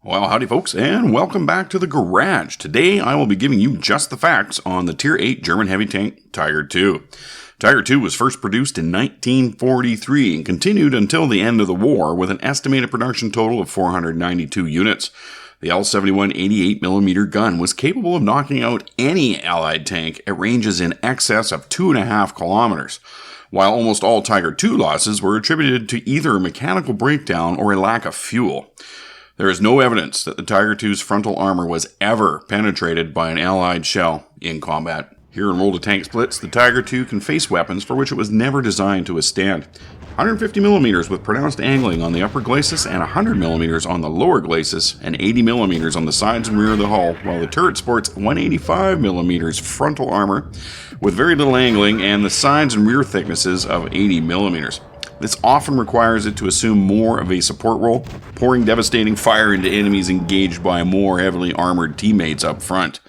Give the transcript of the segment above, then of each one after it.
Well, howdy folks, and welcome back to the garage. Today I will be giving you just the facts on the Tier 8 German heavy tank Tiger II. Tiger II was first produced in 1943 and continued until the end of the war with an estimated production total of 492 units. The L-71 88mm gun was capable of knocking out any Allied tank at ranges in excess of 2.5 kilometers, while almost all Tiger II losses were attributed to either a mechanical breakdown or a lack of fuel. There is no evidence that the Tiger II's frontal armor was ever penetrated by an Allied shell in combat. Here in World of Tanks BLITZ, the Tiger II can face weapons for which it was never designed to withstand. 150mm with pronounced angling on the upper glacis and 100mm on the lower glacis and 80mm on the sides and rear of the hull, while the turret sports 185mm frontal armor with very little angling and the sides and rear thicknesses of 80mm. This often requires it to assume more of a support role, pouring devastating fire into enemies engaged by more heavily armored teammates up front.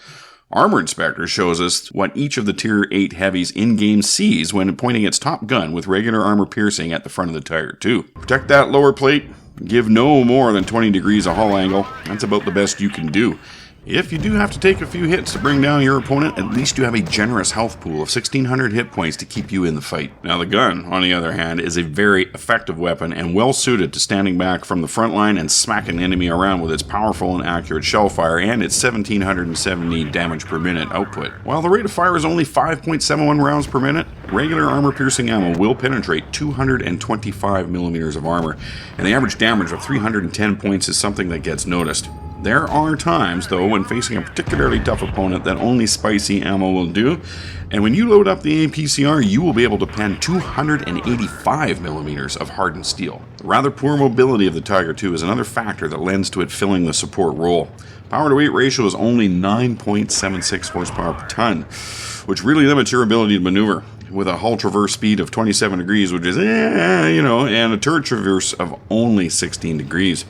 Armor Inspector shows us what each of the Tier 8 heavies in-game sees when pointing its top gun with regular armor piercing at the front of the Tiger II. Protect that lower plate, give no more than 20 degrees of hull angle. That's about the best you can do. If you do have to take a few hits to bring down your opponent, at least you have a generous health pool of 1,600 hit points to keep you in the fight. Now the gun, on the other hand, is a very effective weapon and well suited to standing back from the front line and smacking the enemy around with its powerful and accurate shell fire and its 1,770 damage per minute output. While the rate of fire is only 5.71 rounds per minute, regular armor-piercing ammo will penetrate 225mm of armor, and the average damage of 310 points is something that gets noticed. There are times, though, when facing a particularly tough opponent that only spicy ammo will do, and when you load up the APCR, you will be able to pen 285mm of hardened steel. The rather poor mobility of the Tiger II is another factor that lends to it filling the support role. Power to weight ratio is only 9.76 horsepower per ton, which really limits your ability to maneuver, with a hull traverse speed of 27 degrees, which is, and a turret traverse of only 16 degrees.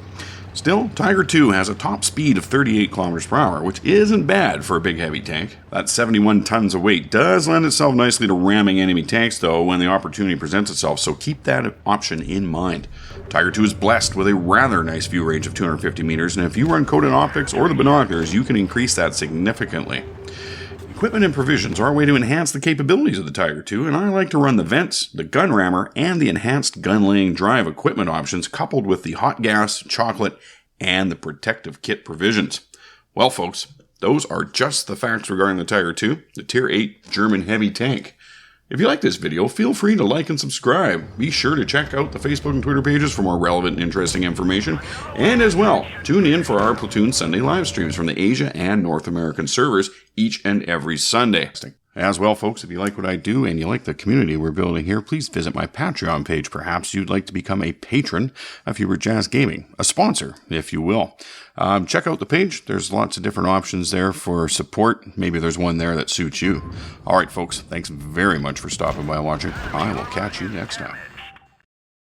Still, Tiger II has a top speed of 38 kilometers per hour, which isn't bad for a big heavy tank. That 71 tons of weight does lend itself nicely to ramming enemy tanks, though, when the opportunity presents itself, so keep that option in mind. Tiger II is blessed with a rather nice view range of 250 meters, and if you run coated optics or the binoculars, you can increase that significantly. Equipment and provisions are a way to enhance the capabilities of the Tiger II, and I like to run the vents, the gun rammer, and the enhanced gun-laying drive equipment options coupled with the hot gas, chocolate, and the protective kit provisions. Well, folks, those are just the facts regarding the Tiger II, the Tier 8 German heavy tank. If you like this video, feel free to like and subscribe. Be sure to check out the Facebook and Twitter pages for more relevant and interesting information. And as well, tune in for our Platoon Sunday live streams from the Asia and North American servers each and every Sunday. As well, folks, if you like what I do and you like the community we're building here, please visit my Patreon page. Perhaps you'd like to become a patron of Hughbert Jass Gaming, a sponsor, if you will. Check out the page. There's lots of different options there for support. Maybe there's one there that suits you. All right, folks, thanks very much for stopping by and watching. I will catch you next time.